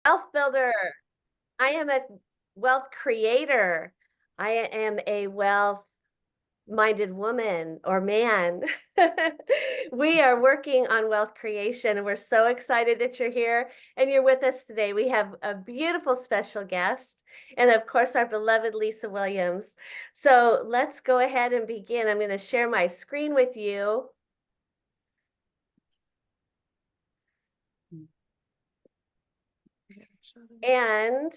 Wealth builder. I am a wealth creator. I am a wealth-minded woman or man. We are working on wealth creation, and we're so excited that you're here and you're with us today. We have a beautiful special guest, and of course, our beloved Lisa Williams. So let's go ahead and begin. I'm going to share my screen with you. And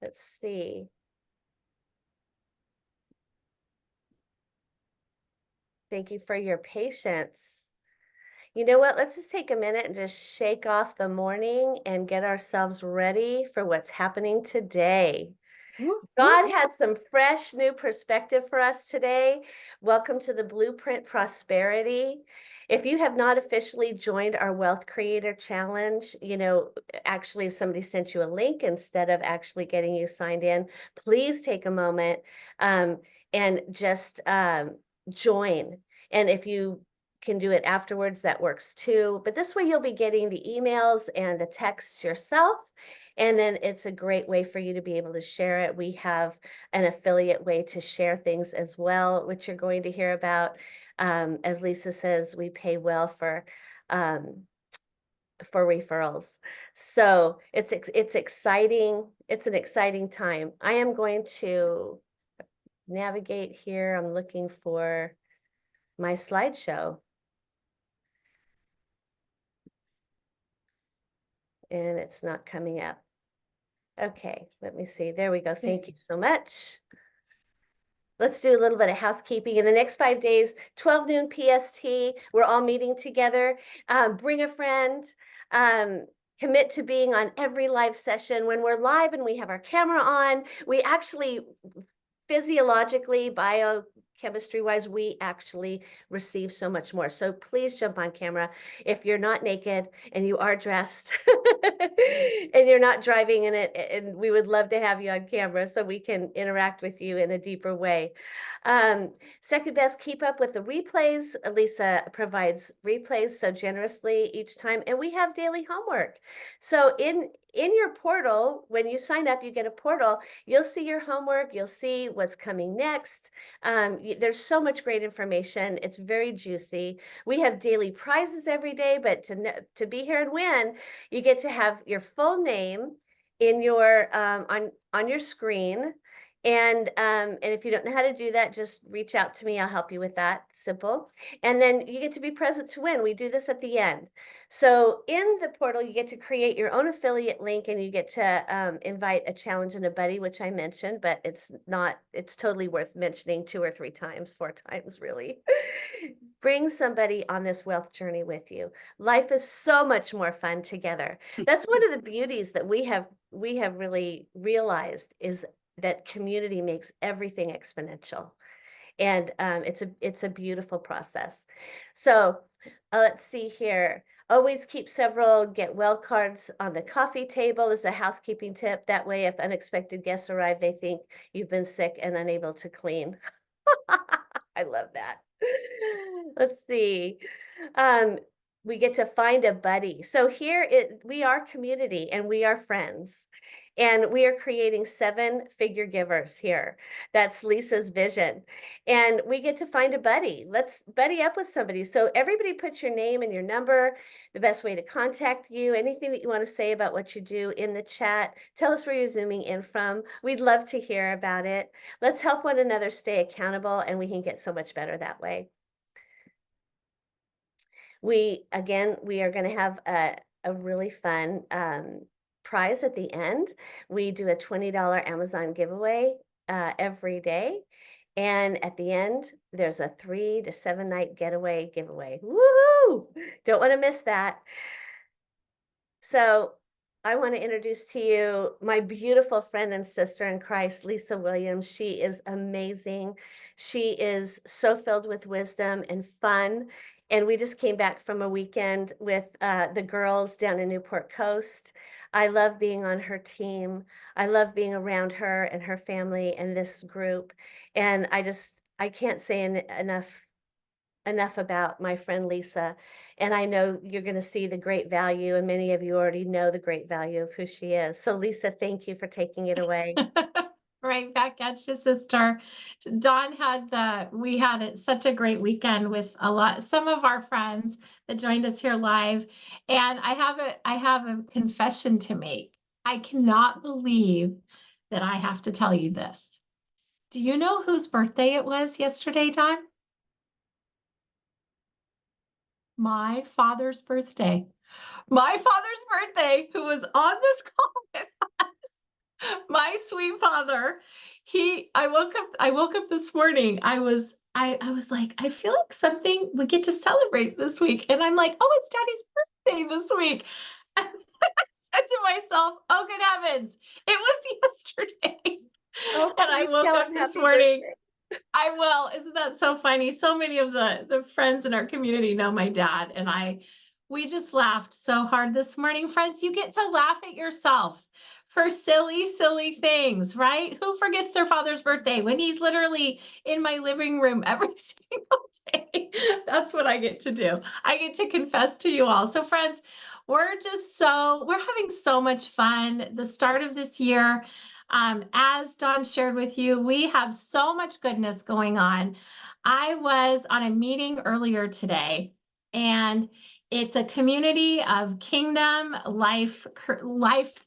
let's see. Thank you for your patience. You know what? Let's just take a minute and just shake off the morning and get ourselves ready for what's happening today. God had some fresh new perspective for us today. Welcome to the Blueprint Prosperity. If you have not officially joined our Wealth Creator Challenge, actually if somebody sent you a link instead of actually getting you signed in, please take a moment and just join. And if you can do it afterwards, that works too. But this way you'll be getting the emails and the texts yourself. And then it's a great way for you to be able to share it. We have an affiliate way to share things as well, which you're going to hear about. As Lisa says, we pay well for referrals. So it's exciting. It's an exciting time. I am going to navigate here. I'm looking for my slideshow. And it's not coming up. Okay, let me see. There we go. Thank you so much. Let's do a little bit of housekeeping. In the next 5 days, 12 noon PST, we're all meeting together. Bring a friend. Commit to being on every live session. When we're live and we have our camera on, we actually physiologically, biochemistry-wise, we actually receive so much more. So please jump on camera if you're not naked and you are dressed and you're not driving in it. And we would love to have you on camera so we can interact with you in a deeper way. Second best, keep up with the replays. Lisa provides replays so generously each time, and we have daily homework. So in your portal, when you sign up, you get a portal. You'll see your homework. You'll see what's coming next. There's so much great information. It's very juicy. We have daily prizes every day, but to be here and win, you get to have your full name in your on your screen. And if you don't know how to do that, just reach out to me. I'll help you with that. Simple. And then you get to be present to win. We do this at the end. So in the portal, you get to create your own affiliate link, and you get to invite a challenge and a buddy, which I mentioned, but it's totally worth mentioning 2 or 3 times, 4 times, really. Bring somebody on this wealth journey with you. Life is so much more fun together. That's one of the beauties that we have really realized, is that community makes everything exponential. And it's a beautiful process. So let's see here. Always keep several get well cards on the coffee table as a housekeeping tip. That way, if unexpected guests arrive, they think you've been sick and unable to clean. I love that. Let's see. We get to find a buddy. So here we are community and we are friends. And we are creating 7-figure givers here. That's Lisa's vision. And we get to find a buddy. Let's buddy up with somebody. So everybody put your name and your number, the best way to contact you, anything that you want to say about what you do in the chat. Tell us where you're zooming in from. We'd love to hear about it. Let's help one another stay accountable, and we can get so much better that way. We are going to have a really fun prize at the end. We do a $20 Amazon giveaway every day. And at the end, there's a 3 to 7 night getaway giveaway. Woohoo! Don't want to miss that. So I want to introduce to you my beautiful friend and sister in Christ, Lisa Williams. She is amazing. She is so filled with wisdom and fun. And we just came back from a weekend with the girls down in Newport Coast. I love being on her team. I love being around her and her family and this group. And I can't say enough enough about my friend Lisa, and I know you're going to see the great value, and many of you already know the great value of who she is. So Lisa, thank you for taking it away. Right back at you, sister. We had such a great weekend with some of our friends that joined us here live. And I have a confession to make. I cannot believe that I have to tell you this. Do you know whose birthday it was yesterday, Dawn? My father's birthday. My father's birthday, who was on this call with my sweet father. I woke up this morning. I was like, I feel like something we get to celebrate this week. And I'm like, oh, it's Daddy's birthday this week. And I said to myself, oh, good heavens, it was yesterday. Oh, And I please woke tell up him this happy morning. birthday. I will. Isn't that so funny? So many of the friends in our community know my dad, and we just laughed so hard this morning. Friends, you get to laugh at yourself for silly, silly things, right? Who forgets their father's birthday when he's literally in my living room every single day? That's what I get to do. I get to confess to you all. So, friends, we're having so much fun. The start of this year. As Dawn shared with you, we have so much goodness going on. I was on a meeting earlier today, and it's a community of kingdom life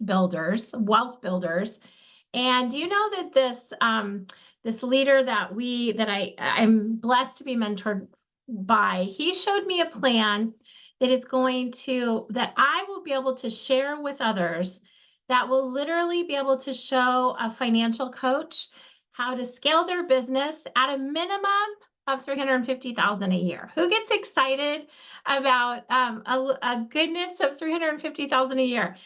builders, wealth builders. And do you know that this leader I'm blessed to be mentored by, he showed me a plan that I will be able to share with others, that will literally be able to show a financial coach how to scale their business at a minimum of 350,000 a year. Who gets excited about a goodness of 350,000 a year?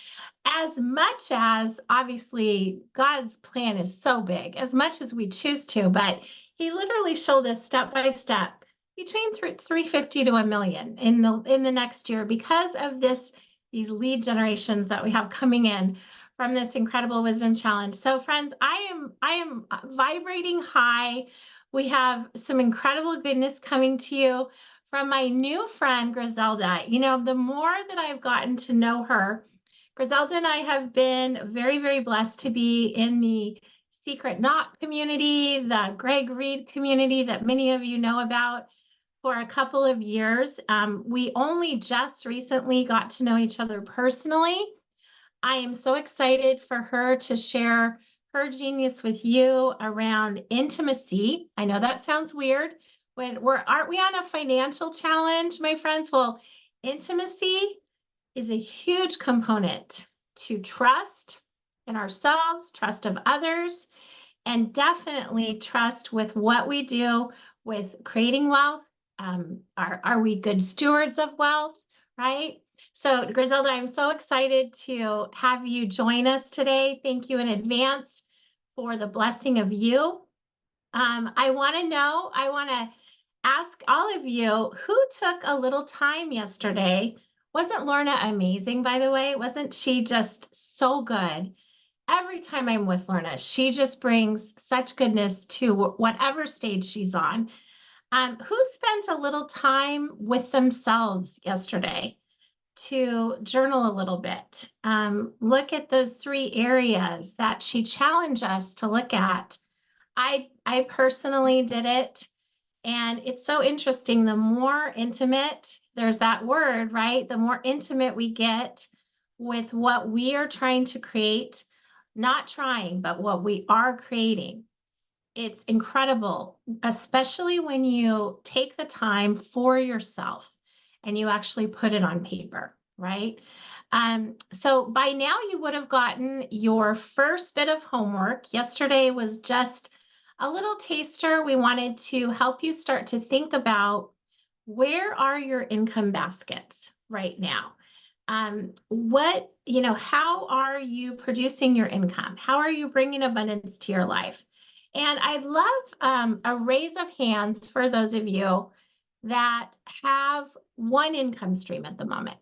As much as obviously God's plan is so big, as much as we choose to, but he literally showed us step by step between 350 to a million in the next year, because of these lead generations that we have coming in from this incredible wisdom challenge. So friends, I am vibrating high. We have some incredible goodness coming to you from my new friend Griselda. You know, the more that I've gotten to know her, Griselda and I have been very, very blessed to be in the Secret Knot community, the Greg Reed community that many of you know about, for a couple of years. We only just recently got to know each other personally. I am so excited for her to share her genius with you around intimacy. I know that sounds weird. Aren't we on a financial challenge, my friends? Well, intimacy is a huge component to trust in ourselves, trust of others, and definitely trust with what we do with creating wealth. Are we good stewards of wealth, right? So, Griselda, I'm so excited to have you join us today. Thank you in advance for the blessing of you. I want to ask all of you who took a little time yesterday. Wasn't Lorna amazing, by the way? Wasn't she just so good? Every time I'm with Lorna, she just brings such goodness to whatever stage she's on. Who spent a little time with themselves yesterday to journal a little bit? Look at those 3 areas that she challenged us to look at. I personally did it, and it's so interesting. The more intimate, there's that word, right? The more intimate we get with what we are trying to create, not trying, but what we are creating, it's incredible, especially when you take the time for yourself and you actually put it on paper, right? So by now you would have gotten your first bit of homework. Yesterday was just a little taster. We wanted to help you start to think about, where are your income baskets right now? How are you producing your income? How are you bringing abundance to your life? And I'd love a raise of hands for those of you that have one income stream at the moment.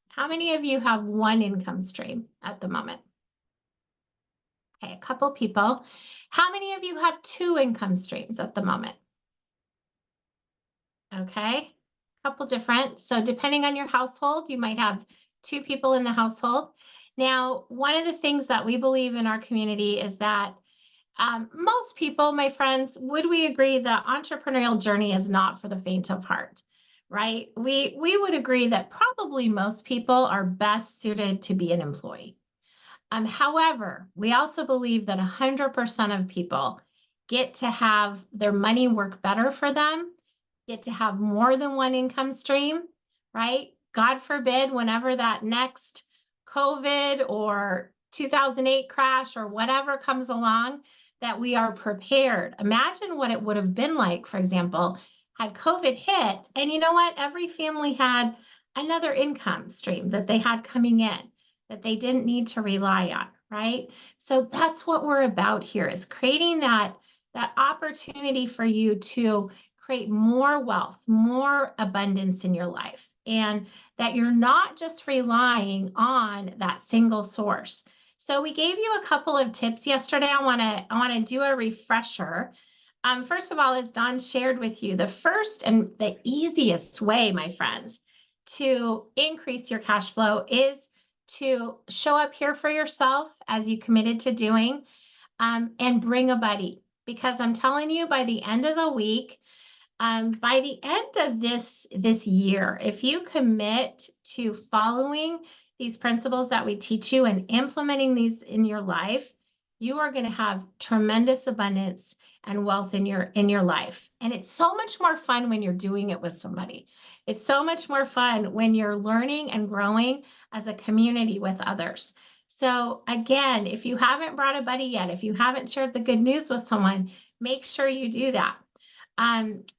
How many of you have one income stream at the moment? Okay, a couple people. How many of you have 2 income streams at the moment? Okay. Couple different. So depending on your household, you might have two people in the household. Now, one of the things that we believe in our community is that most people, my friends, would we agree that entrepreneurial journey is not for the faint of heart, right? We would agree that probably most people are best suited to be an employee. However, we also believe that 100% of people get to have their money work better for them, get to have more than one income stream, right? God forbid, whenever that next COVID or 2008 crash or whatever comes along, that we are prepared. Imagine what it would have been like, for example, had COVID hit. And you know what? Every family had another income stream that they had coming in that they didn't need to rely on, right? So that's what we're about here is creating that opportunity for you to create more wealth, more abundance in your life, and that you're not just relying on that single source. So we gave you a couple of tips yesterday. I want to do a refresher. First of all, as Don shared with you, the first and the easiest way, my friends, to increase your cash flow is to show up here for yourself as you committed to doing, and bring a buddy. Because I'm telling you, by the end of the week, by the end of this year, if you commit to following these principles that we teach you and implementing these in your life, you are going to have tremendous abundance and wealth in your life. And it's so much more fun when you're doing it with somebody. It's so much more fun when you're learning and growing as a community with others. So again, if you haven't brought a buddy yet, if you haven't shared the good news with someone, make sure you do that.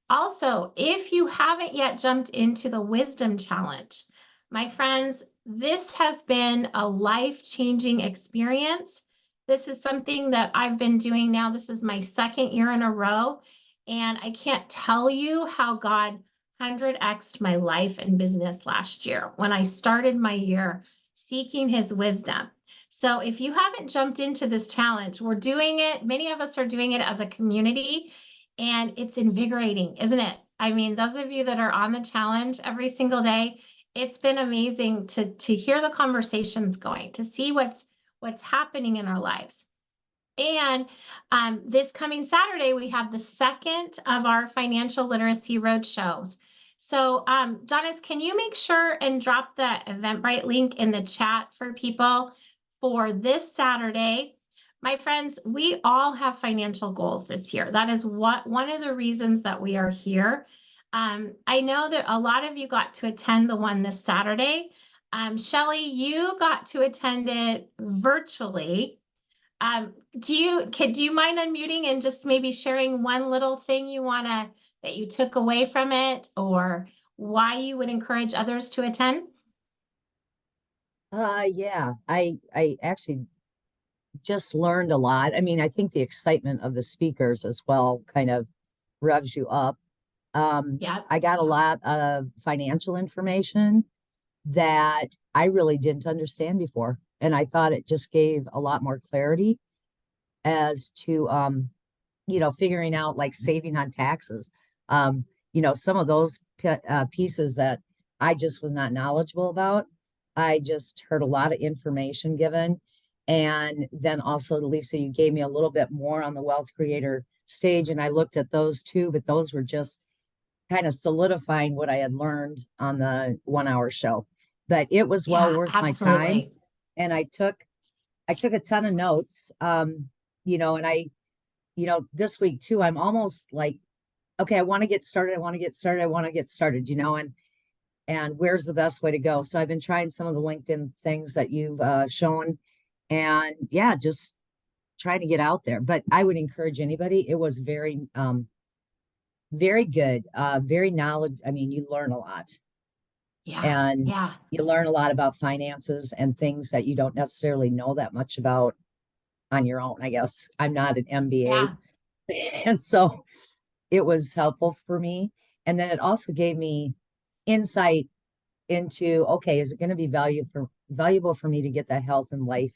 Also, if you haven't yet jumped into the wisdom challenge, my friends, this has been a life-changing experience. This is something that I've been doing now. This is my second year in a row. And I can't tell you how God 100x'd my life and business last year when I started my year seeking his wisdom. So if you haven't jumped into this challenge, we're doing it. Many of us are doing it as a community. And it's invigorating, isn't it? I mean, those of you that are on the challenge every single day, it's been amazing to hear the conversations going, to see what's happening in our lives. And this coming Saturday, we have the second of our financial literacy roadshows. So, Donis, can you make sure and drop the Eventbrite link in the chat for people for this Saturday? My friends, we all have financial goals this year. That is one of the reasons that we are here. I know that a lot of you got to attend the one this Saturday. Shelly, you got to attend it virtually. Do you mind unmuting and just maybe sharing one little thing that you took away from it, or why you would encourage others to attend? Yeah, I actually just learned a lot. I mean, I think the excitement of the speakers as well kind of revs you up. Yeah, I got a lot of financial information that I really didn't understand before. And I thought it just gave a lot more clarity as to, figuring out like saving on taxes. Some of those pieces that I just was not knowledgeable about. I just heard a lot of information given. And then also, Lisa, you gave me a little bit more on the Wealth Creator stage, and I looked at those too, but those were just kind of solidifying what I had learned on the 1 hour show. But it was well yeah, worth my time. absolutely. And I took a ton of notes. And this week too, I'm almost like, okay, I want to get started. I want to get started. I want to get started, and where's the best way to go? So I've been trying some of the LinkedIn things that you've shown, and yeah, just trying to get out there. But I would encourage anybody. It was very good, very knowledge. I mean, you learn a lot, Yeah, and yeah, you learn a lot about finances and things that you don't necessarily know that much about on your own. I guess I'm not an yeah, MBA, and so it was helpful for me. And then it also gave me insight into, okay, is it going to be valuable for me to get that health and life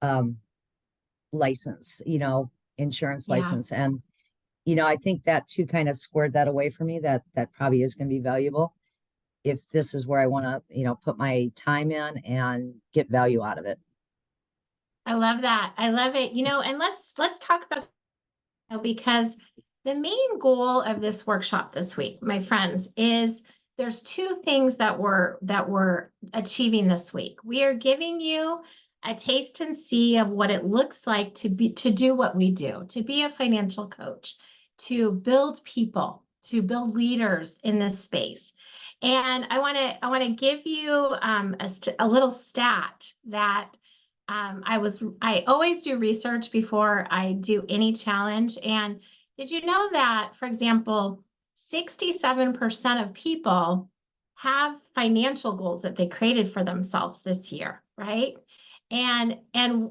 um license, insurance yeah, license? And I think that too kind of squared that away for me, that probably is going to be valuable if this is where I want to, put my time in and get value out of it. I love that. I love it. And let's talk about, because the main goal of this workshop this week, my friends, is there's two things that we're achieving this week. We are giving you a taste and see of what it looks like to do what we do, to be a financial coach, to build people, to build leaders in this space. And I want to give you a little stat that I always do research before I do any challenge. And did you know that, for example, 67% of people have financial goals that they created for themselves this year, right? And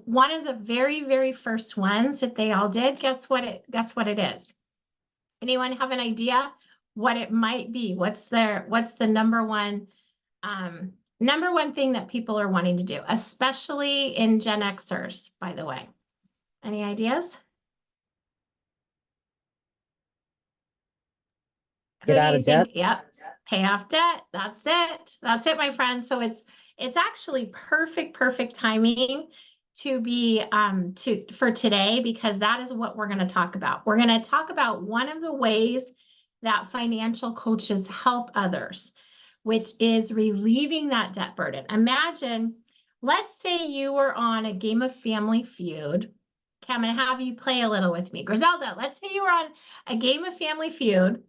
one of the very, very first ones that they all did, guess what it is? Anyone have an idea what it might be? What's the number one thing that people are wanting to do, especially in Gen Xers, by the way? Any ideas? Get out of debt. Yep. Pay off debt. That's it. That's it, my friend. So it's actually perfect timing to be for today, because that is what we're going to talk about. We're going to talk about one of the ways that financial coaches help others, which is relieving that debt burden. Imagine, let's say you were on a game of Family Feud. Okay, I'm going to have you play a little with me. Griselda, let's say you were on a game of Family Feud,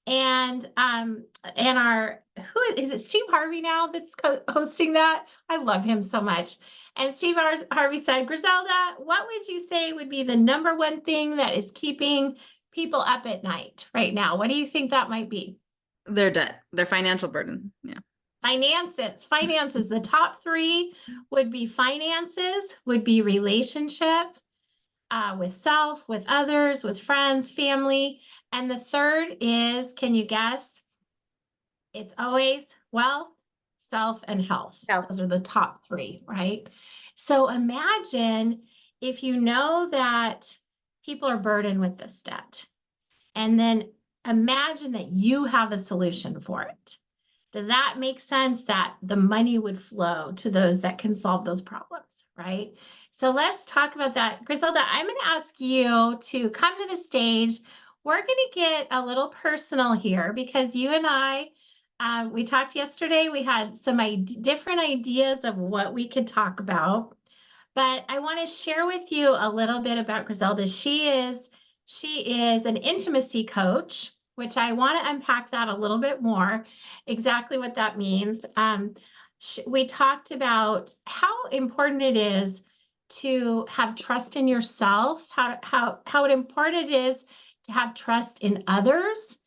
and who is it, Steve Harvey now that's hosting that? I love him so much. And Steve Harvey said, Griselda, what would you say would be the number one thing that is keeping people up at night right now? What do you think that might be? Their debt, their financial burden. Yeah. Finances. The top three would be finances, would be relationship, with self, with others, with friends, family. And the third is, can you guess? It's always wealth, self, and health. Health. Those are the top three, right? So imagine if you know that people are burdened with this debt, and then imagine that you have a solution for it. Does that make sense, that the money would flow to those that can solve those problems, right? So let's talk about that. Griselda, I'm going to ask you to come to the stage. We're going to get a little personal here, because you and I, we talked yesterday. We had some different ideas of what we could talk about, but I want to share with you a little bit about Griselda. She is an intimacy coach, which I want to unpack that a little bit more, exactly what that means. We talked about how important it is to have trust in yourself, how important it is to have trust in others,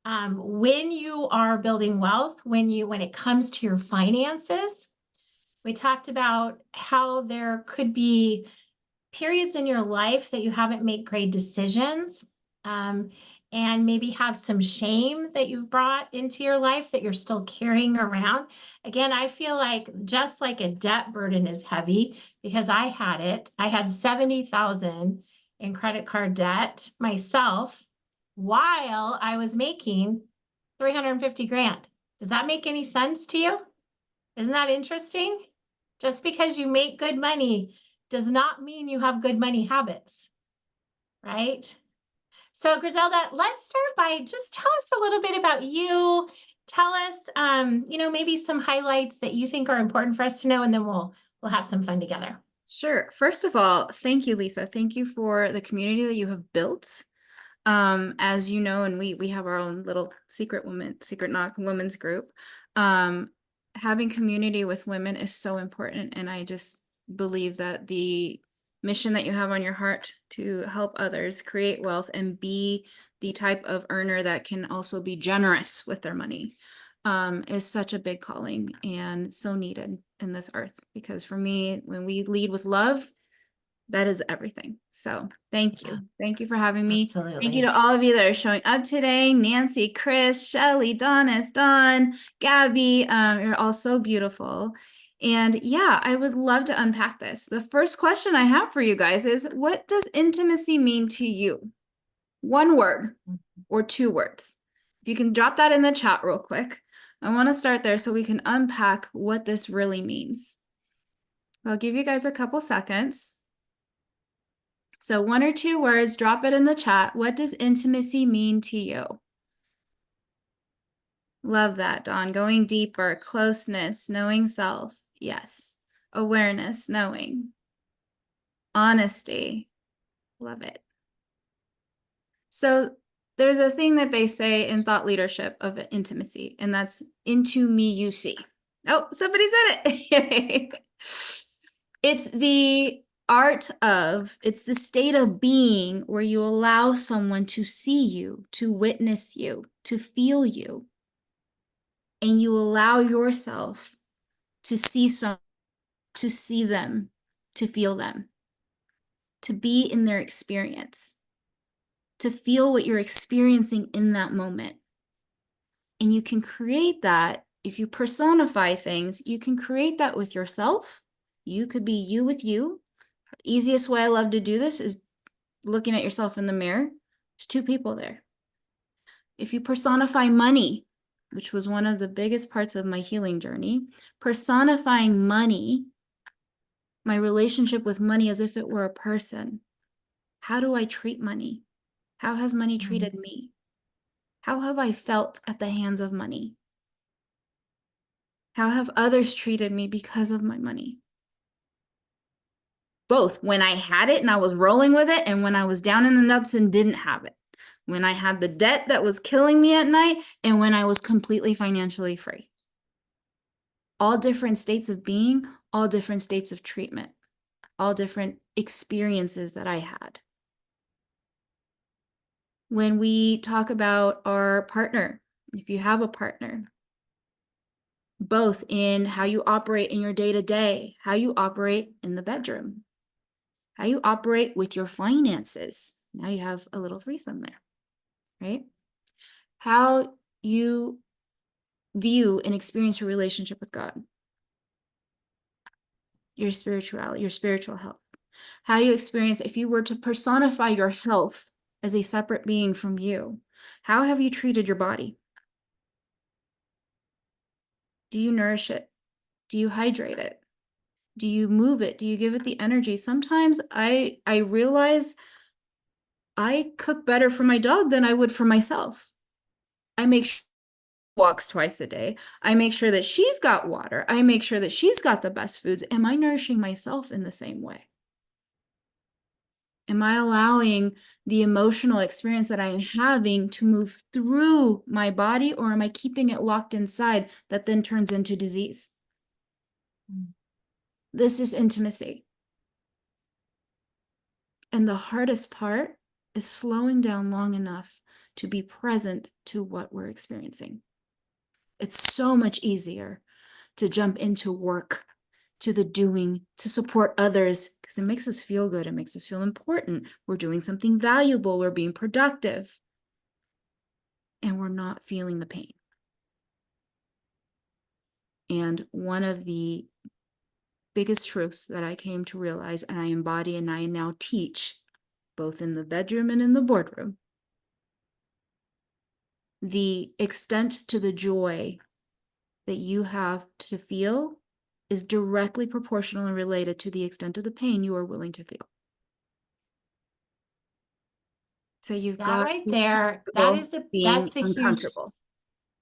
when you are building wealth, when it comes to your finances. We talked about how there could be periods in your life that you haven't made great decisions, and maybe have some shame that you've brought into your life that you're still carrying around. Again, I feel like just like a debt burden is heavy, because I had it. I had 70,000 in credit card debt myself while I was making 350 grand. Does that make any sense to you? Isn't that interesting? Just because you make good money does not mean you have good money habits, right? So Griselda, let's start by just tell us a little bit about you. Tell us, maybe some highlights that you think are important for us to know, and then we'll have some fun together. Sure. First of all, thank you, Lisa. Thank you for the community that you have built. As you know, and we have our own little secret knock women's group. Having community with women is so important, and I just believe that the mission that you have on your heart to help others create wealth and be the type of earner that can also be generous with their money is such a big calling and so needed in this earth. Because for me, when we lead with love, that is everything. So thank you. Thank you for having me. Absolutely. Thank you to all of you that are showing up today. Nancy, Chris, Shelly, Dawn, Gabby, you're all so beautiful. And yeah, I would love to unpack this. The first question I have for you guys is, what does intimacy mean to you? One word or 2 words. If you can drop that in the chat real quick. I want to start there so we can unpack what this really means. I'll give you guys a couple seconds. So 1 or 2 words, drop it in the chat. What does intimacy mean to you? Love that, Dawn. Going deeper, closeness, knowing self. Yes. Awareness, knowing. Honesty. Love it. So there's a thing that they say in thought leadership of intimacy, and that's into me you see. Oh, somebody said it. It's the it's the state of being where you allow someone to see you, to witness you, to feel you. And you allow yourself to see them, to feel them, to be in their experience, to feel what you're experiencing in that moment. And you can create that if you personify things, you can create that with yourself. You could be you with you. The easiest way I love to do this is looking at yourself in the mirror. There's 2 people there. If you personify money, which was one of the biggest parts of my healing journey, personifying money, my relationship with money as if it were a person. How do I treat money? How has money treated me? How have I felt at the hands of money? How have others treated me because of my money? Both when I had it and I was rolling with it, and when I was down in the dumps and didn't have it. When I had the debt that was killing me at night, and when I was completely financially free. All different states of being, all different states of treatment, all different experiences that I had. When we talk about our partner, if you have a partner, both in how you operate in your day-to-day, how you operate in the bedroom, how you operate with your finances. Now you have a little threesome there, right? How you view and experience your relationship with God, your spirituality, your spiritual health, how you experience, if you were to personify your health as a separate being from you, how have you treated your body? Do you nourish it? Do you hydrate it? Do you move it? Do you give it the energy? Sometimes I realize I cook better for my dog than I would for myself. I make sure she walks twice a day. I make sure that she's got water. I make sure that she's got the best foods. Am I nourishing myself in the same way? Am I allowing the emotional experience that I'm having to move through my body, or am I keeping it locked inside that then turns into disease? This is intimacy. And the hardest part is slowing down long enough to be present to what we're experiencing. It's so much easier to jump into work, to the doing, to support others, because it makes us feel good. It makes us feel important. We're doing something valuable. We're being productive. And we're not feeling the pain. And one of the biggest truths that I came to realize, and I embody and I now teach, both in the bedroom and in the boardroom, the extent to the joy that you have to feel is directly proportional and related to the extent of the pain you are willing to feel. So you've That got right to be there, comfortable being that's a huge, uncomfortable.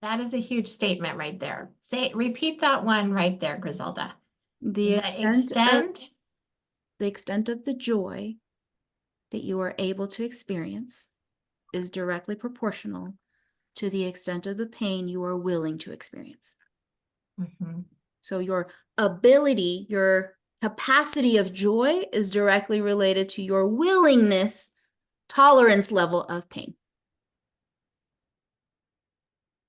that is a huge statement right there. Repeat that one right there, Griselda. The extent of the joy that you are able to experience is directly proportional to the extent of the pain you are willing to experience. Mm-hmm. So your ability, your capacity of joy is directly related to your willingness, tolerance level of pain.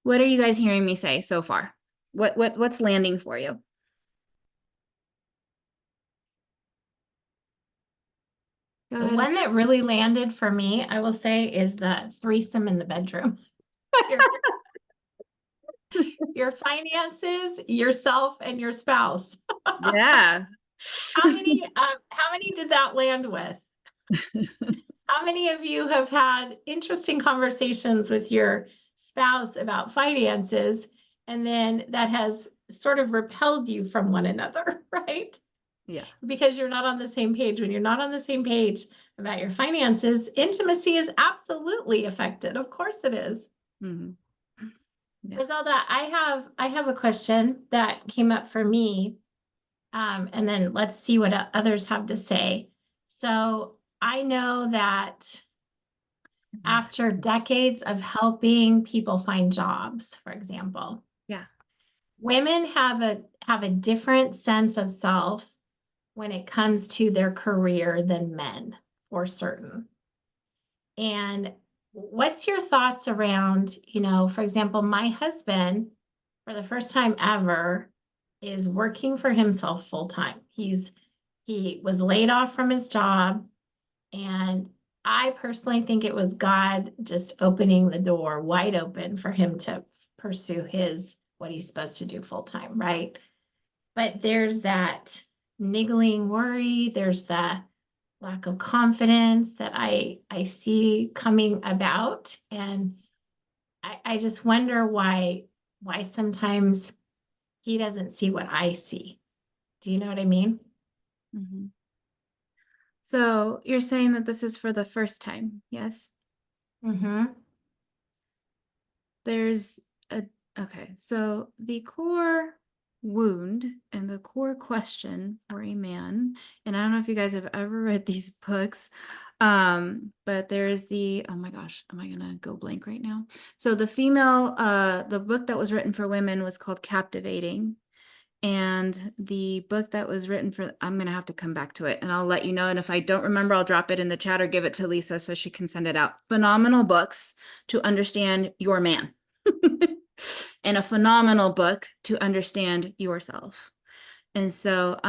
What are you guys hearing me say so far? What's landing for you? Go The ahead. one that really landed for me, I will say, is the threesome in the bedroom. Your finances, yourself, and your spouse. Yeah. How many did that land with? How many of you have had interesting conversations with your spouse about finances, and then that has sort of repelled you from one another, right? Yeah. Because you're not on the same page. When you're not on the same page about your finances, intimacy is absolutely affected. Of course it is. Mhm. Yeah. Griselda, I have a question that came up for me. And then let's see what others have to say. So I know that after decades of helping people find jobs, for example, Yeah. women have a different sense of self when it comes to their career than men, for certain. And what's your thoughts around, for example, my husband, for the first time ever, is working for himself full time. He was laid off from his job, and I personally think it was God just opening the door wide open for him to pursue what he's supposed to do full time, right? But there's that niggling worry, there's the lack of confidence that I see coming about. And I just wonder why sometimes he doesn't see what I see. Do you know what I mean? Mhm. So you're saying that this is for the first time, yes? Mm-hmm. There's okay, so the core wound and the core question for a man, and I don't know if you guys have ever read these books, but there's oh my gosh, am I gonna go blank right now? So the book that was written for women was called Captivating. And the book that was written I'm going to have to come back to it and I'll let you know. And if I don't remember, I'll drop it in the chat or give it to Lisa so she can send it out. Phenomenal books to understand your man and a phenomenal book to understand yourself. And so,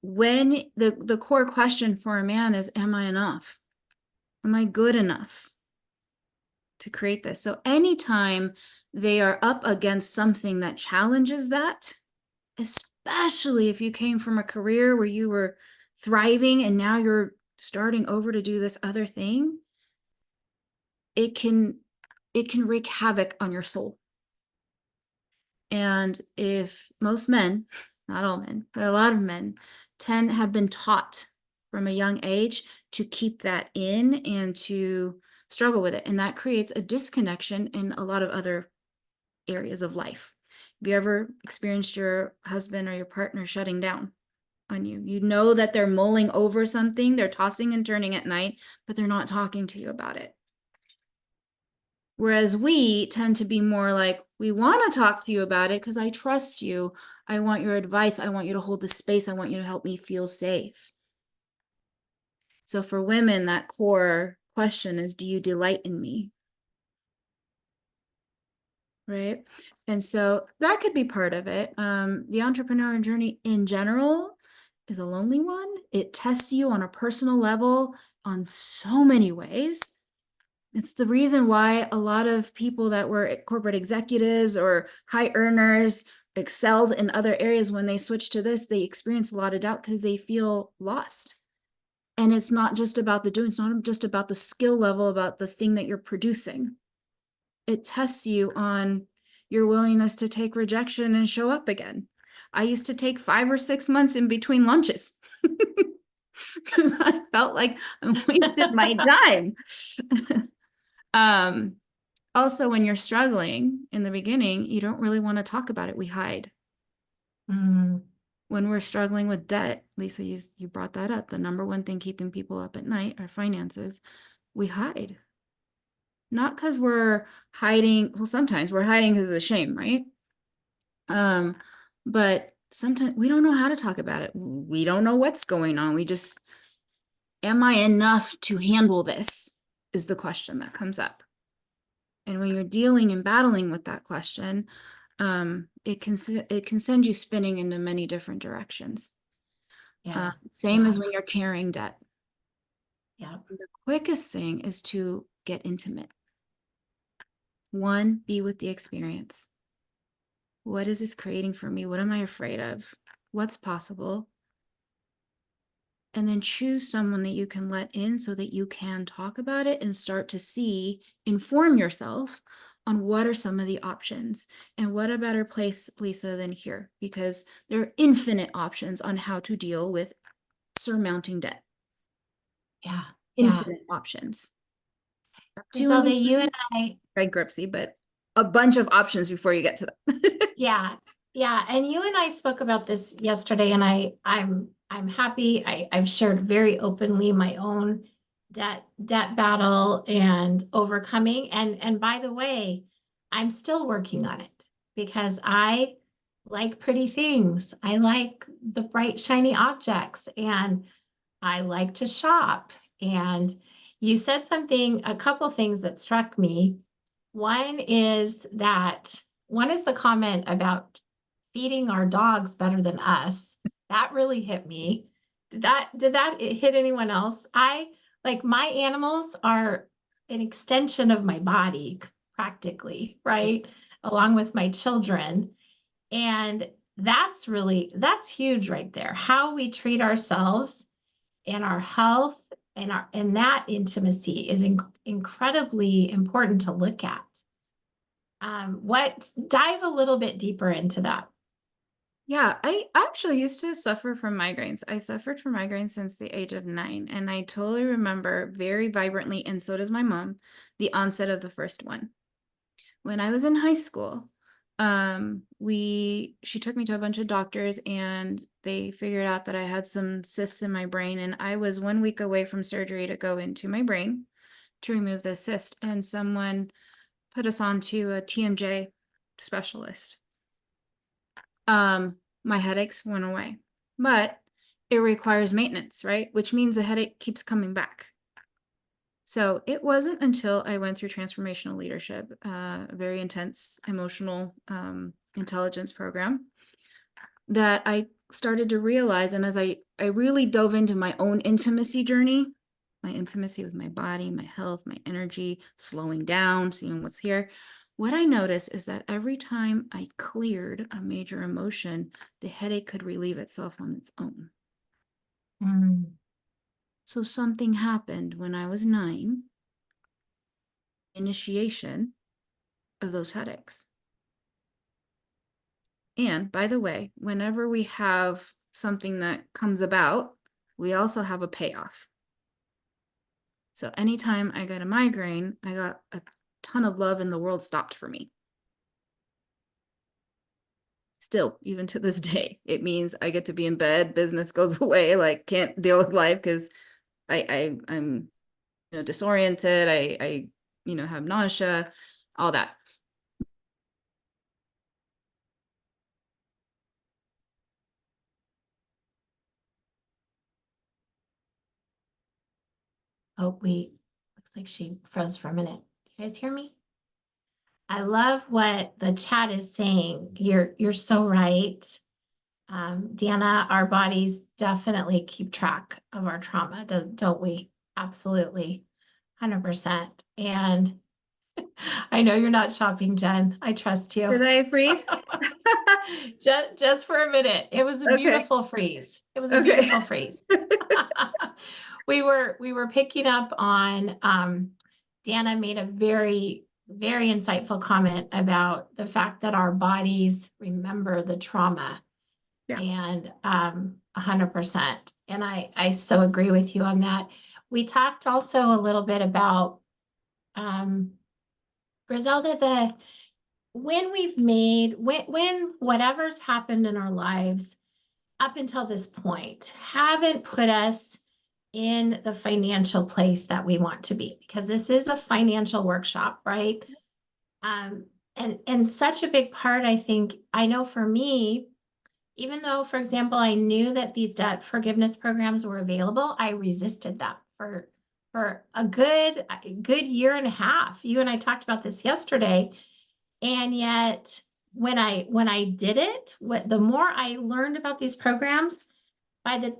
when the core question for a man is, am I enough? Am I good enough to create this? So anytime they are up against something that challenges that, especially if you came from a career where you were thriving and now you're starting over to do this other thing, it can wreak havoc on your soul. And if most men, not all men, but a lot of men have been taught from a young age to keep that in and to struggle with it. And that creates a disconnection in a lot of other areas of life. Have you ever experienced your husband or your partner shutting down on you? You know that they're mulling over something, they're tossing and turning at night, but they're not talking to you about it. Whereas we tend to be more like, we want to talk to you about it because I trust you. I want your advice. I want you to hold the space. I want you to help me feel safe. So for women, that core question is, do you delight in me? Right. And so that could be part of it. The entrepreneur journey in general is a lonely one. It tests you on a personal level on so many ways. It's the reason why a lot of people that were corporate executives or high earners excelled in other areas, when they switch to this, they experience a lot of doubt because they feel lost. And it's not just about the doing, it's not just about the skill level, about the thing that you're producing. It tests you on your willingness to take rejection and show up again. I used to take 5 or 6 months in between lunches. I felt like I wasted my time. Also, when you're struggling in the beginning, you don't really want to talk about it. We hide. Mm. When we're struggling with debt, Lisa, you brought that up. The number one thing keeping people up at night are finances. We hide. Not because we're hiding. Well, sometimes we're hiding because of shame, right? But sometimes we don't know how to talk about it. We don't know what's going on. We just, am I enough to handle this? Is the question that comes up. And when you're dealing and battling with that question, it can send you spinning into many different directions. Yeah. Same Yeah. as when you're carrying debt. Yeah. The quickest thing is to get intimate. One, be with the experience. What is this creating for me? What am I afraid of? What's possible? and then choose someone that you can let in so that you can talk about it and start to inform yourself on what are some of the options. And what a better place, Lisa, than here, because there are infinite options on how to deal with surmounting debt. Yeah. Infinite options. Griselda, you and I, Bankruptcy, but a bunch of options before you get to that. yeah. And you and I spoke about this yesterday, and I'm happy. I've shared very openly my own debt battle and overcoming. And by the way, I'm still working on it because I like pretty things. I like the bright, shiny objects, and I like to shop. And you said a couple things that struck me. One is the comment about feeding our dogs better than us. That really hit me. Did that hit anyone else? My animals are an extension of my body, practically, right? Along with my children. And that's huge right there. How we treat ourselves and our health and that intimacy is incredibly important to look at. Dive a little bit deeper into that. Yeah, I actually used to suffer from migraines. I suffered from migraines since the age of 9, and I totally remember very vibrantly, and so does my mom, the onset of the first one. When I was in high school, she took me to a bunch of doctors, and they figured out that I had some cysts in my brain, and I was 1 week away from surgery to go into my brain to remove the cyst, and someone put us on to a TMJ specialist. My headaches went away, but it requires maintenance, right? Which means the headache keeps coming back. So it wasn't until I went through transformational leadership, a very intense emotional intelligence program, that I started to realize, and as I really dove into my own intimacy journey, my intimacy with my body, my health, my energy, slowing down, seeing what's here, what I noticed is that every time I cleared a major emotion, the headache could relieve itself on its own. So something happened when I was 9, initiation of those headaches. And by the way, whenever we have something that comes about, we also have a payoff. So anytime I got a migraine, I got a ton of love and the world stopped for me. Still, even to this day, it means I get to be in bed, business goes away, like can't deal with life because I'm disoriented, I have nausea, all that. Oh, looks like she froze for a minute. You guys hear me? I love what the chat is saying. You're so right. Deanna, our bodies definitely keep track of our trauma, don't we? Absolutely. 100%. And I know you're not shopping, Jen. I trust you. Did I freeze? just for a minute. It was a Okay. beautiful freeze. It was a Okay. beautiful freeze. We were picking up on Deanna made a very, very insightful comment about the fact that our bodies remember the trauma. Yeah. And 100%. And I so agree with you on that. We talked also a little bit about Griselda, when whatever's happened in our lives up until this point haven't put us in the financial place that we want to be, because this is a financial workshop, right? And such a big part, I know for me, even though, for example, I knew that these debt forgiveness programs were available, I resisted them for a good year and a half. You and I talked about this yesterday. And yet when I did it, the more I learned about these programs, by the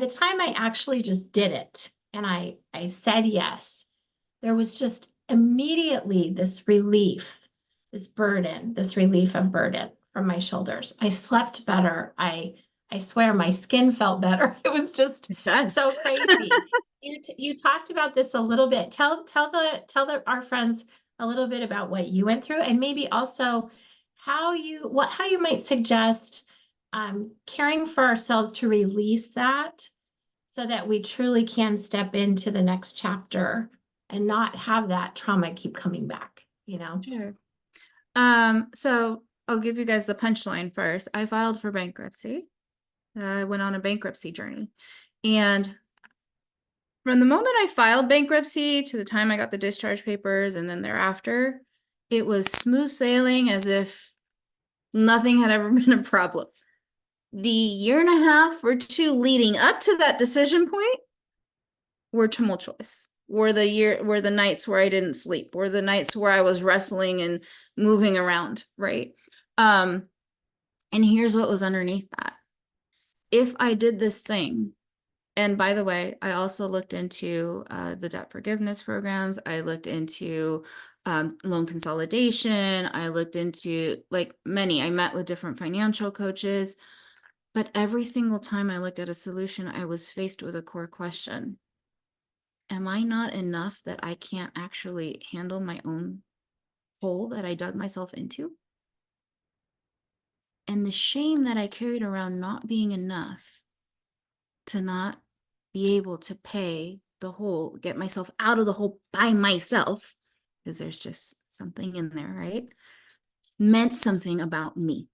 time I actually just did it and I said yes, there was just immediately this relief, this relief of burden from my shoulders. I slept better. I I swear my skin felt better. It was just Yes. so crazy. You talked about this a little bit. Tell our friends a little bit about what you went through, and maybe also how you might suggest caring for ourselves to release that so that we truly can step into the next chapter and not have that trauma keep coming back, you know? Sure. So I'll give you guys the punchline first. I filed for bankruptcy. I went on a bankruptcy journey. And from the moment I filed bankruptcy to the time I got the discharge papers and then thereafter, it was smooth sailing as if nothing had ever been a problem. The year and a half or two leading up to that decision point were tumultuous. Were the nights where I didn't sleep, were the nights where I was wrestling and moving around, right? And here's what was underneath that. If I did this thing, and by the way, I also looked into the debt forgiveness programs. I looked into loan consolidation. I looked into I met with different financial coaches. But every single time I looked at a solution, I was faced with a core question. Am I not enough that I can't actually handle my own hole that I dug myself into? And the shame that I carried around not being enough to not be able to pay the hole, get myself out of the hole by myself, because there's just something in there, right? Meant something about me.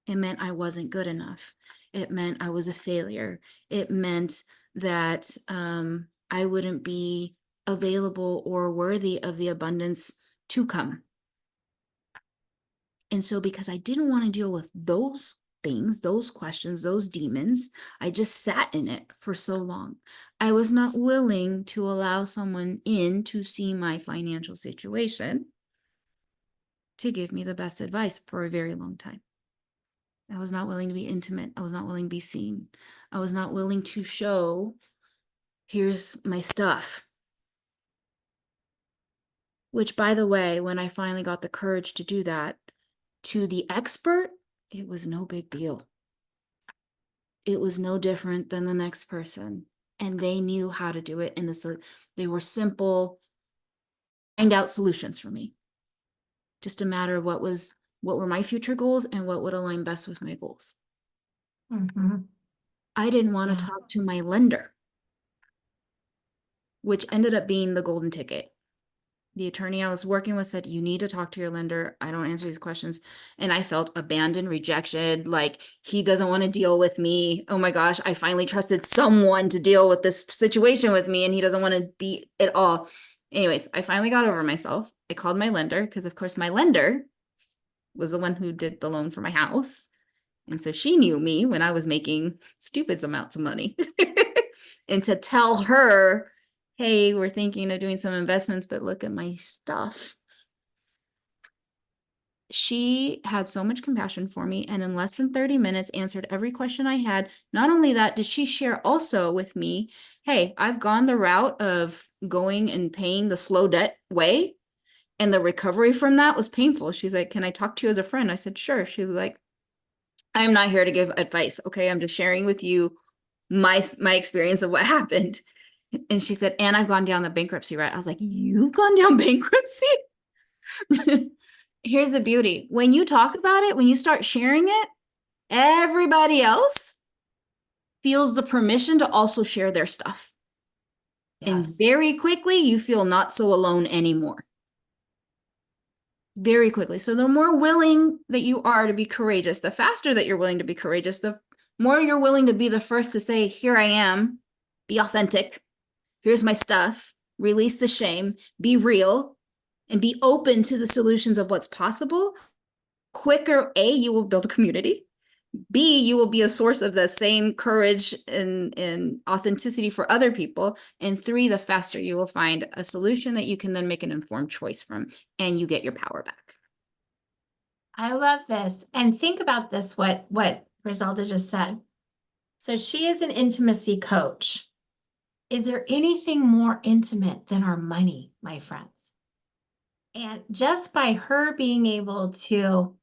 It meant I wasn't good enough. It meant I was a failure. It meant that I wouldn't be available or worthy of the abundance to come. And so because I didn't want to deal with those things, those questions, those demons, I just sat in it for so long. I was not willing to allow someone in to see my financial situation to give me the best advice for a very long time. I was not willing to be intimate. I was not willing to be seen. I was not willing to show, here's my stuff. Which, by the way, when I finally got the courage to do that, to the expert, it was no big deal. It was no different than the next person. And they knew how to do it. And they were simple, find out solutions for me. Just a matter of what were my future goals and what would align best with my goals. Mm-hmm. I didn't want to Yeah. talk to my lender, which ended up being the golden ticket. The attorney I was working with said, you need to talk to your lender. I don't answer these questions. And I felt abandoned, rejected, like he doesn't want to deal with me. Oh my gosh, I finally trusted someone to deal with this situation with me and he doesn't want to be at all. Anyways, I finally got over myself. I called my lender because of course my lender was the one who did the loan for my house. And so she knew me when I was making stupid amounts of money. And to tell her, hey, we're thinking of doing some investments, but look at my stuff. She had so much compassion for me and in less than 30 minutes answered every question I had. Not only that, did she share also with me, hey, I've gone the route of going and paying the slow debt way. And the recovery from that was painful. She's like, can I talk to you as a friend? I said, sure. She was like, I'm not here to give advice. Okay. I'm just sharing with you my experience of what happened. And she said, and I've gone down the bankruptcy route. I was like, you've gone down bankruptcy? Here's the beauty. When you talk about it, when you start sharing it, everybody else feels the permission to also share their stuff. And Yes. very quickly, you feel not so alone anymore. Very quickly. So the more willing that you are to be courageous, the faster that you're willing to be courageous, the more you're willing to be the first to say, here I am, be authentic. Here's my stuff, release the shame, be real, and be open to the solutions of what's possible. Quicker, A, you will build a community. B, you will be a source of the same courage and authenticity for other people. And 3, the faster you will find a solution that you can then make an informed choice from, and you get your power back. I love this. And think about this, what Griselda just said. So she is an intimacy coach. Is there anything more intimate than our money, my friends? And just by her being able to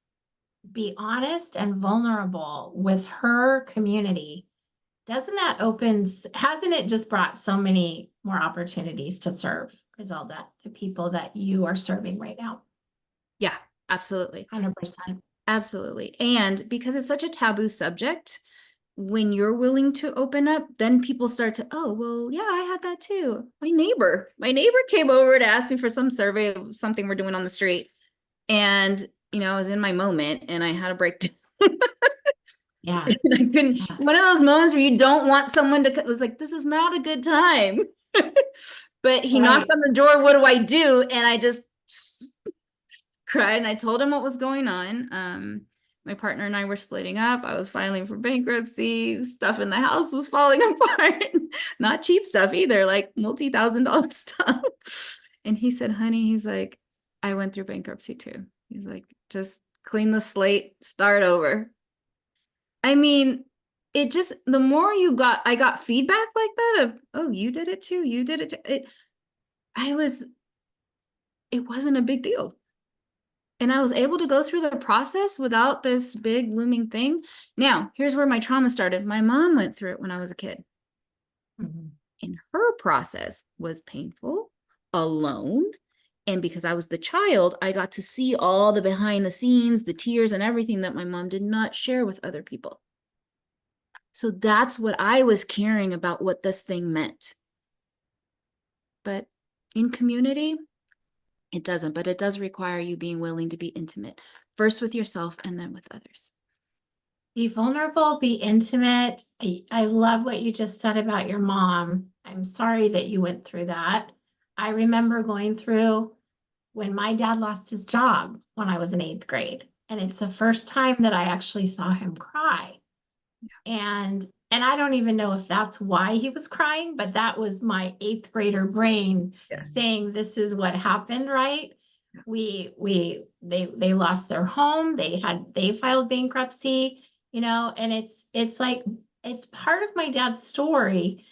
be honest and vulnerable with her community, hasn't it just brought so many more opportunities to serve, Griselda, the people that you are serving right now? Yeah, absolutely. 100%. Absolutely. And because it's such a taboo subject, when you're willing to open up, then people start to, oh, well, yeah, I had that too. My neighbor came over to ask me for some survey of something we're doing on the street. And, I was in my moment and I had a breakdown. Yeah. And I couldn't, one of those moments where you don't want someone to, it was like, this is not a good time. But he knocked on the door, what do I do? And I just cried and I told him what was going on. My partner and I were splitting up. I was filing for bankruptcy. Stuff in the house was falling apart. Not cheap stuff either, like multi-$1,000 stuff. And he said, honey, he's like, I went through bankruptcy too. He's like, just clean the slate, start over. I mean, it just, the more I got feedback like that of, oh, you did it too. You did it too. It wasn't a big deal. And I was able to go through the process without this big looming thing. Now, here's where my trauma started. My mom went through it when I was a kid. Mm-hmm. And her process was painful, alone. And because I was the child, I got to see all the behind the scenes, the tears and everything that my mom did not share with other people. So that's what I was caring about, what this thing meant. But in community, it doesn't, but it does require you being willing to be intimate, first with yourself and then with others. Be vulnerable, be intimate. I love what you just said about your mom. I'm sorry that you went through that. I remember going through when my dad lost his job when I was in 8th grade. And it's the first time that I actually saw him cry. And I don't even know if that's why he was crying, but that was my 8th grader brain saying, this is what happened, right? They lost their home. They filed bankruptcy, and it's like, it's part of my dad's story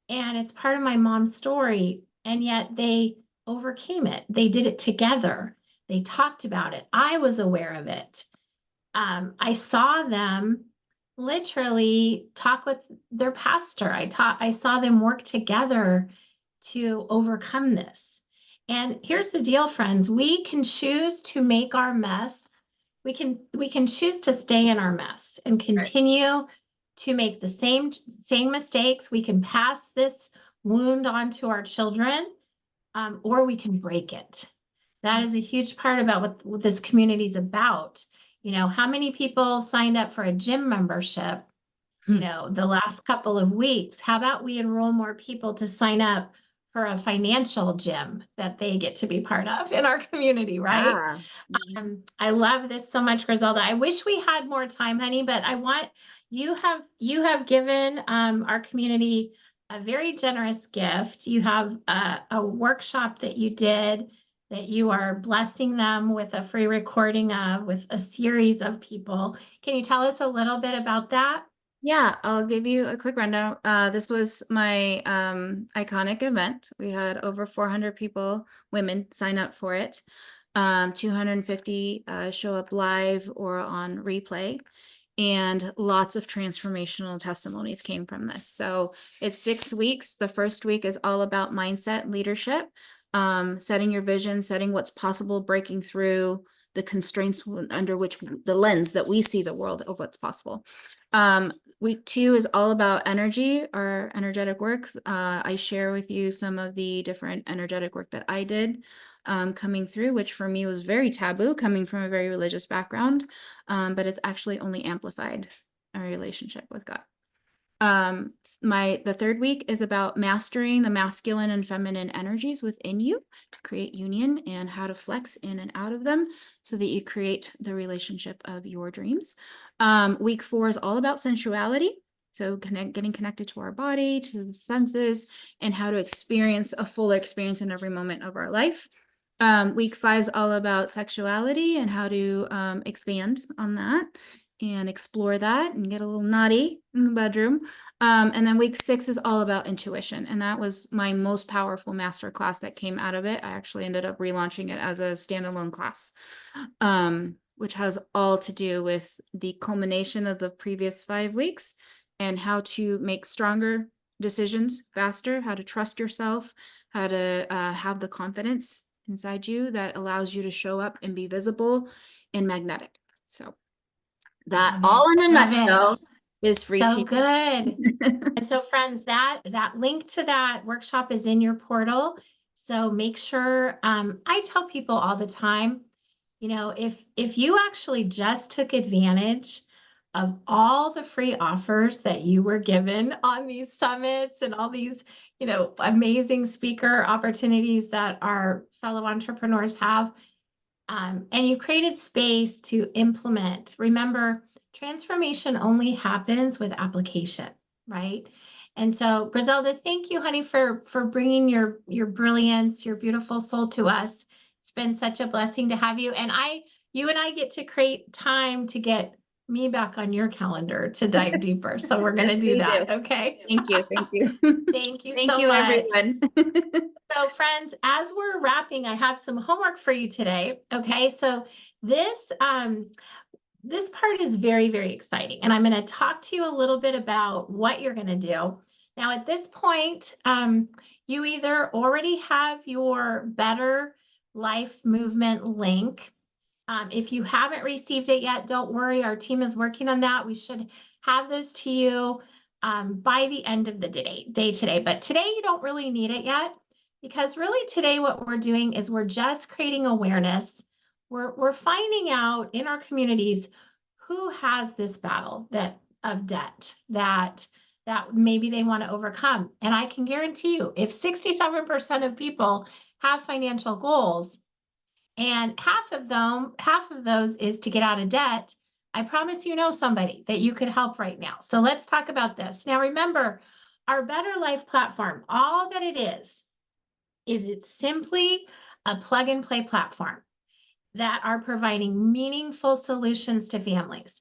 and it's part of my mom's story. And yet they overcame it. They did it together. They talked about it. I was aware of it. I saw them literally talk with their pastor. I saw them work together to overcome this. And here's the deal, friends. We can choose to make our mess. We can choose to stay in our mess and continue to make the same mistakes. We can pass this wound on to our children, or we can break it. That is a huge part about what this community is about. How many people signed up for a gym membership, the last couple of weeks? How about we enroll more people to sign up for a financial gym that they get to be part of in our community, right? I love this so much, Griselda. I wish we had more time, honey, but you have given our community a very generous gift. You have a workshop that you did that you are blessing them with a free recording of, with a series of people. Can you tell us a little bit about that? Yeah, I'll give you a quick rundown. This was my iconic event. We had over 400 people, women, sign up for it. 250 show up live or on replay. And lots of transformational testimonies came from this. So it's 6 weeks. The first week is all about mindset, leadership, setting your vision, setting what's possible, breaking through the constraints under which the lens that we see the world of what's possible. Week 2 is all about energy, our energetic work. I share with you some of the different energetic work that I did coming through, which for me was very taboo, coming from a very religious background, but it's actually only amplified our relationship with God. The third week is about mastering the masculine and feminine energies within you to create union and how to flex in and out of them so that you create the relationship of your dreams. Week 4 is all about sensuality. So getting connected to our body, to senses, and how to experience a fuller experience in every moment of our life. Week 5 is all about sexuality and how to expand on that and explore that and get a little naughty in the bedroom. And then week 6 is all about intuition. And that was my most powerful masterclass that came out of it. I actually ended up relaunching it as a standalone class, which has all to do with the culmination of the previous 5 weeks and how to make stronger decisions faster, how to trust yourself, how to have the confidence inside you that allows you to show up and be visible and magnetic. So that Love all it. in a Love it. nutshell is free So tea. good. And so friends, that link to that workshop is in your portal. So make sure, I tell people all the time, you know, if you actually just took advantage of all the free offers that you were given on these summits and all these, you know, amazing speaker opportunities that our fellow entrepreneurs have, and you created space to implement. Remember, transformation only happens with application, right? And so, Griselda, thank you, honey, for bringing your brilliance, your beautiful soul to us. It's been such a blessing to have you. And you and I get to create time to get me back on your calendar to dive deeper. So we're going to Yes, do we that. do. Okay. Thank you. Thank you. Thank you Thank so you, much. everyone. So friends, as we're wrapping, I have some homework for you today. Okay, so this this part is very, very exciting, and I'm going to talk to you a little bit about what you're going to do. Now, at this point, you either already have your Better Life Movement link. If you haven't received it yet, don't worry. Our team is working on that. We should have those to you by the end of the day today. But today you don't really need it yet, because really today what we're doing is we're just creating awareness. We're finding out in our communities who has this battle of debt that maybe they want to overcome. And I can guarantee you, if 67% of people have financial goals, and half of those is to get out of debt, I promise you know somebody that you could help right now. So let's talk about this. Now, remember, our Better Life platform, all that it is it's simply a plug and play platform that are providing meaningful solutions to families.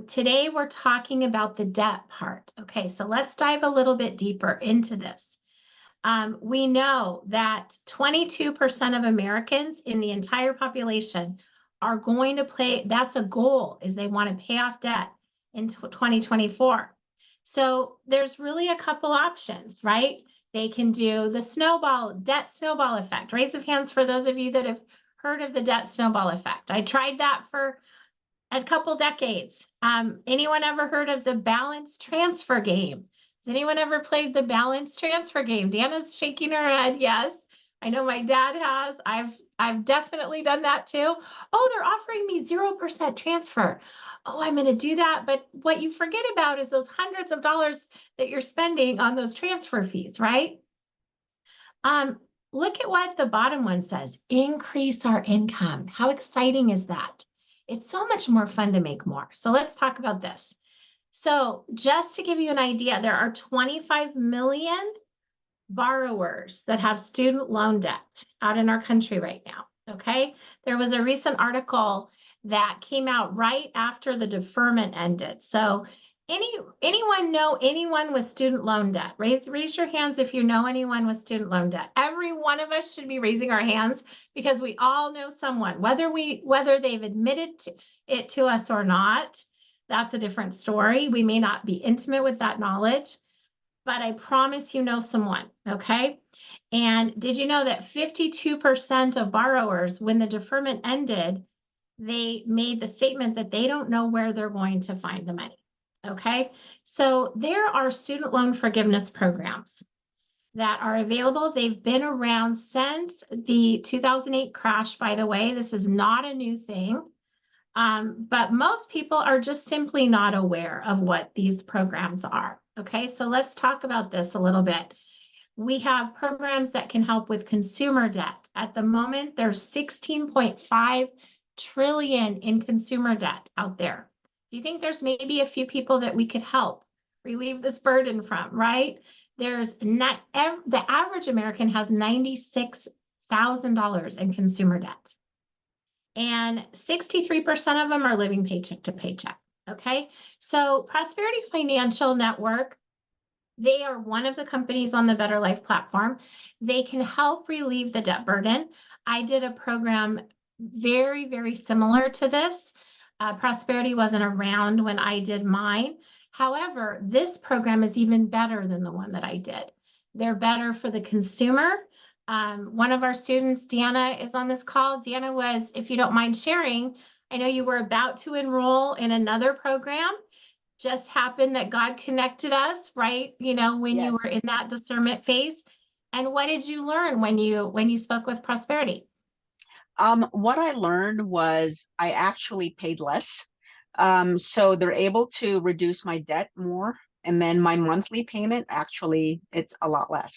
Today, we're talking about the debt part. Okay, so let's dive a little bit deeper into this. We know that 22% of Americans in the entire population are going to play. That's a goal, is they want to pay off debt in 2024. So there's really a couple options, right? They can do the debt snowball effect. Raise of hands for those of you that have heard of the debt snowball effect. I tried that for a couple decades. Anyone ever heard of the balance transfer game? Has anyone ever played the balance transfer game? Deanna's shaking her head. Yes, I know my dad has. I've definitely done that too. Oh, they're offering me 0% transfer. Oh, I'm going to do that. But what you forget about is those hundreds of dollars that you're spending on those transfer fees, right? Look at what the bottom one says, increase our income. How exciting is that? It's so much more fun to make more. So let's talk about this. So just to give you an idea, there are 25 million borrowers that have student loan debt out in our country right now. Okay. There was a recent article that came out right after the deferment ended. So anyone know anyone with student loan debt? Raise your hands if you know anyone with student loan debt. Every one of us should be raising our hands, because we all know someone, whether they've admitted it to us or not. That's a different story. We may not be intimate with that knowledge, but I promise you know someone, okay? And did you know that 52% of borrowers, when the deferment ended, they made the statement that they don't know where they're going to find the money, okay? So there are student loan forgiveness programs that are available. They've been around since the 2008 crash, by the way. This is not a new thing. But most people are just simply not aware of what these programs are. Okay, so let's talk about this a little bit. We have programs that can help with consumer debt. At the moment, there's 16.5 trillion in consumer debt out there. Do you think there's maybe a few people that we could help relieve this burden from, right? There's not, the average American has $96,000 in consumer debt. And 63% of them are living paycheck to paycheck. Okay. So Prosperity Financial Network, they are one of the companies on the Better Life platform. They can help relieve the debt burden. I did a program very, very similar to this. Prosperity wasn't around when I did mine. However, this program is even better than the one that I did. They're better for the consumer. One of our students, Deanna, is on this call. Deanna was, if you don't mind sharing, I know you were about to enroll in another program. Just happened that God connected us, right? You know, when you Yes. were in that discernment phase. And what did you learn when you spoke with Prosperity? What I learned was I actually paid less. So they're able to reduce my debt more. And then my monthly payment, actually, it's a lot less.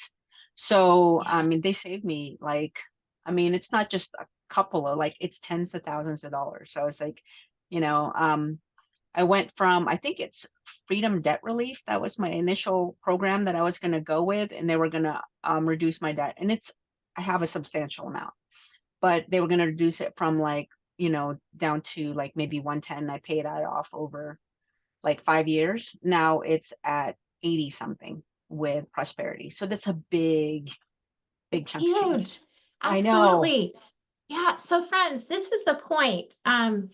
So, I mean, they saved me like, I mean, it's not just a couple of like, it's tens of thousands of dollars. So it's like, you know, I went from, I think it's Freedom Debt Relief. That was my initial program that I was going to go with, and they were going to reduce my debt. And I have a substantial amount, but they were going to reduce it from like, down to like maybe 110. I paid that off over like 5 years. Now it's at 80 something with Prosperity. So that's a big It's chunk of change. huge. I know. Absolutely. Yeah. So friends, this is the point. And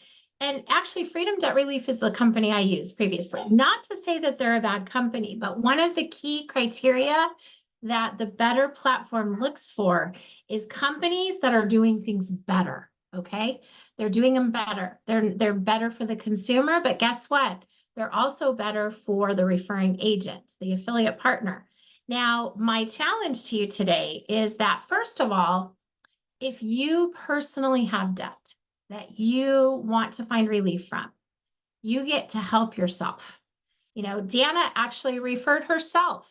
actually Freedom Debt Relief is the company I used previously. Not to say that they're a bad company, but one of the key criteria that the better platform looks for is companies that are doing things better. Okay. They're doing them better. They're better for the consumer, but guess what? They're also better for the referring agent, the affiliate partner. Now, my challenge to you today is that, first of all, if you personally have debt that you want to find relief from, you get to help yourself. You know, Deanna actually referred herself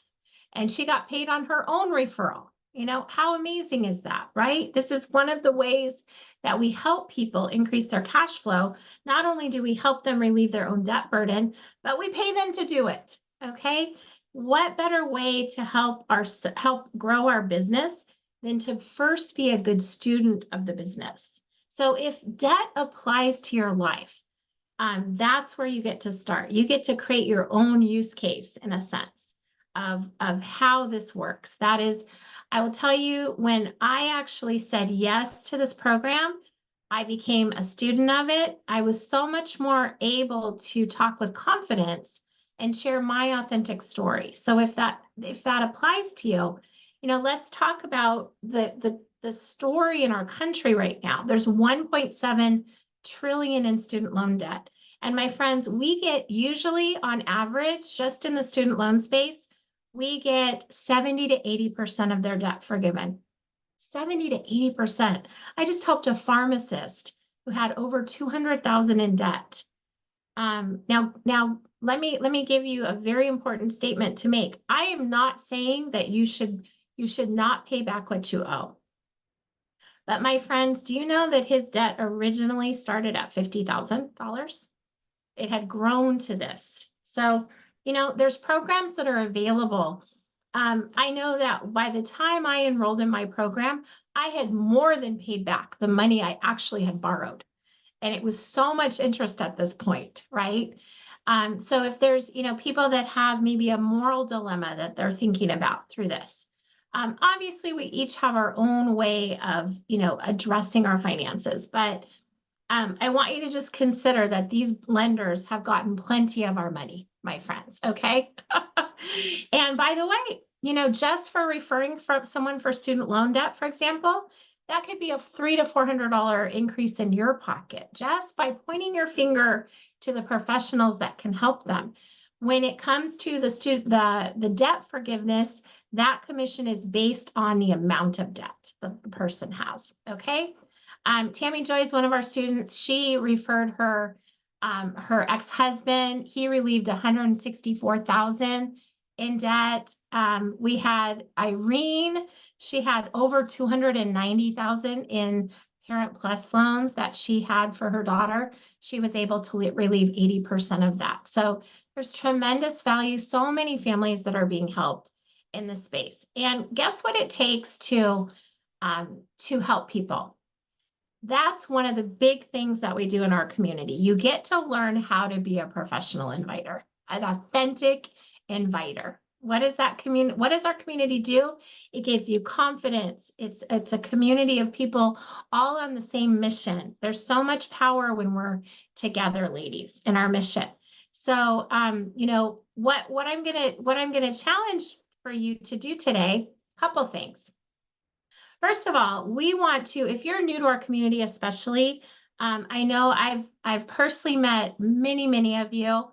and she got paid on her own referral. You know, how amazing is that, right? This is one of the ways that we help people increase their cash flow. Not only do we help them relieve their own debt burden, but we pay them to do it. Okay. What better way to help grow our business than to first be a good student of the business? So if debt applies to your life, that's where you get to start. You get to create your own use case in a sense of how this works. That is, I will tell you, when I actually said yes to this program, I became a student of it. I was so much more able to talk with confidence and share my authentic story. So if that applies to you, let's talk about the story in our country right now. There's 1.7 trillion in student loan debt. And my friends, we get usually on average, just in the student loan space, we get 70 to 80% of their debt forgiven. 70 to 80%. I just helped a pharmacist who had over 200,000 in debt. Now let me give you a very important statement to make. I am not saying that you should not pay back what you owe. But my friends, do you know that his debt originally started at $50,000? It had grown to this. So, there's programs that are available. I know that by the time I enrolled in my program, I had more than paid back the money I actually had borrowed. And it was so much interest at this point, right? So if there's, people that have maybe a moral dilemma that they're thinking about through this, obviously we each have our own way of, addressing our finances, but I want you to just consider that these lenders have gotten plenty of our money, my friends, okay? And by the way, just for referring from someone for student loan debt, for example, that could be a $300 to $400 increase in your pocket just by pointing your finger to the professionals that can help them. When it comes to the debt forgiveness, that commission is based on the amount of debt that the person has, okay? Tammy Joy is one of our students. She referred her ex-husband. He relieved 164,000 in debt. We had Irene. She had over 290,000 in Parent Plus loans that she had for her daughter. She was able to relieve 80% of that. So there's tremendous value. So many families that are being helped in this space. And guess what it takes to help people? That's one of the big things that we do in our community. You get to learn how to be a professional inviter, an authentic inviter. What is that community? What does our community do? It gives you confidence. It's a community of people all on the same mission. There's so much power when we're together, ladies, in our mission. So, you know, what I'm gonna challenge for you to do today, a couple things. First of all, we want to, if you're new to our community, especially, I know I've personally met many of you.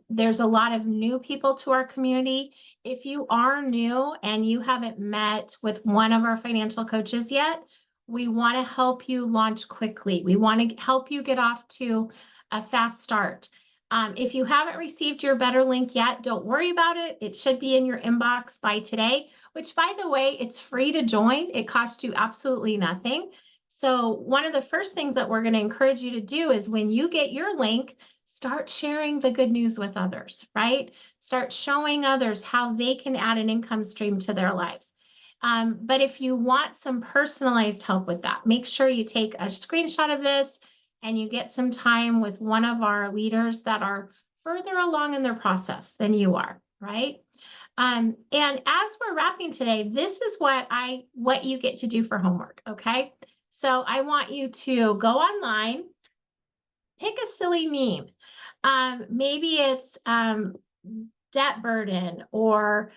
There's a lot of new people to our community. If you are new and you haven't met with one of our financial coaches yet, we want to help you launch quickly. We want to help you get off to a fast start. If you haven't received your Better link yet, don't worry about it. It should be in your inbox by today, which, by the way, it's free to join. It costs you absolutely nothing. So one of the first things that we're going to encourage you to do is when you get your link, start sharing the good news with others, right? Start showing others how they can add an income stream to their lives. But if you want some personalized help with that, make sure you take a screenshot of this and you get some time with one of our leaders that are further along in their process than you are, right? And as we're wrapping today, this is what you get to do for homework, okay? So I want you to go online, pick a silly meme. Maybe it's debt burden, or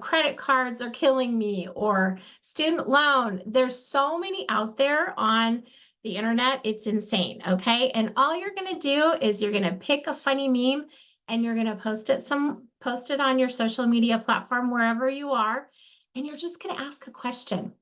credit cards are killing me, or student loan. There's so many out there on the internet, it's insane. Okay, and all you're going to do is you're going to pick a funny meme and you're going to post it on your social media platform wherever you are, and you're just going to ask a question.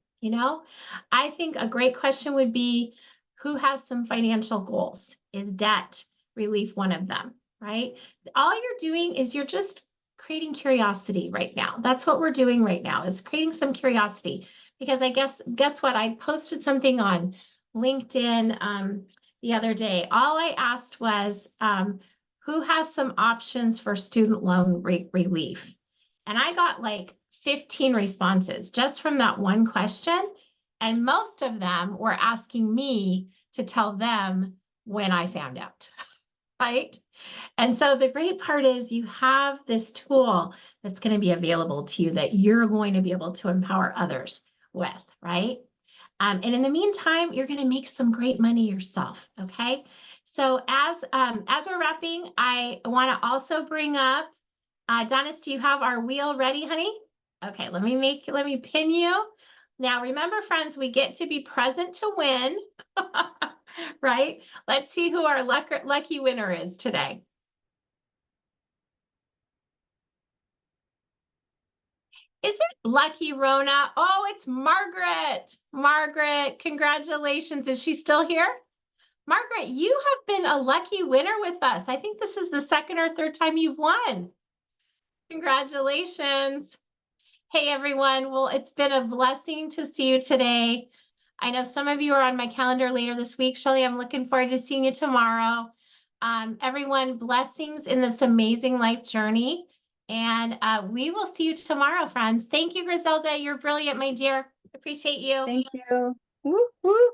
I think a great question would be, who has some financial goals? Is debt relief one of them? Right? All you're doing is you're just creating curiosity right now. That's what we're doing right now, is creating some curiosity. Because I guess what? I posted something on LinkedIn the other day. All I asked was, who has some options for student loan relief? And I got like 15 responses just from that one question. And most of them were asking me to tell them when I found out, right? And so the great part is you have this tool that's going to be available to you that you're going to be able to empower others with, right? And in the meantime, you're going to make some great money yourself. Okay. So as we're wrapping, I want to also bring up, Donis, do you have our wheel ready, honey? Okay. Let me pin you. Now, remember, friends, we get to be present to win, right? Let's see who our lucky winner is today. Is it lucky Rona? Oh, it's Margaret. Margaret, congratulations. Is she still here? Margaret, you have been a lucky winner with us. I think this is the second or third time you've won. Congratulations. Hey, everyone. Well, it's been a blessing to see you today. I know some of you are on my calendar later this week. Shelly, I'm looking forward to seeing you tomorrow. Everyone, blessings in this amazing life journey. And we will see you tomorrow, friends. Thank you, Griselda. You're brilliant, my dear. Appreciate you. Thank you. Woo, woo.